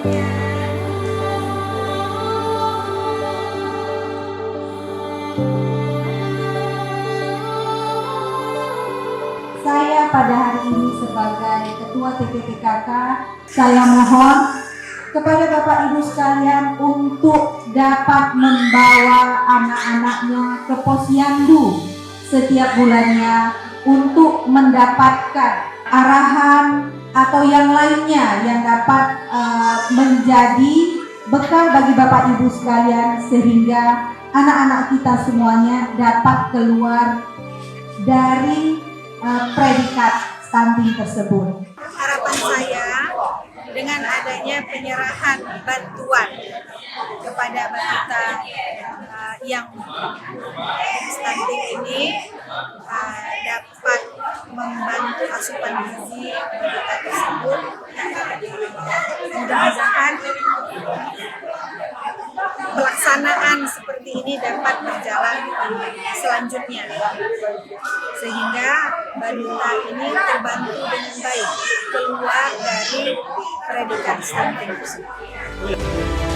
Saya pada hari ini sebagai Ketua TPPKK, saya mohon kepada Bapak Ibu sekalian untuk dapat membawa anak-anaknya ke Posyandu setiap bulannya untuk mendapatkan arahan atau yang lainnya yang dapat menjadi bekal bagi Bapak Ibu sekalian, sehingga anak-anak kita semuanya dapat keluar dari predikat stunting tersebut. Harapan saya dengan adanya penyerahan bantuan kepada balita yang stunting ini dapat membantu asupan gizi balita tersebut. Mudah-mudahan pelaksanaan seperti ini dapat berjalan selanjutnya, sehingga balita ini terbantu dengan baik keluar dari predikat stunting tersebut.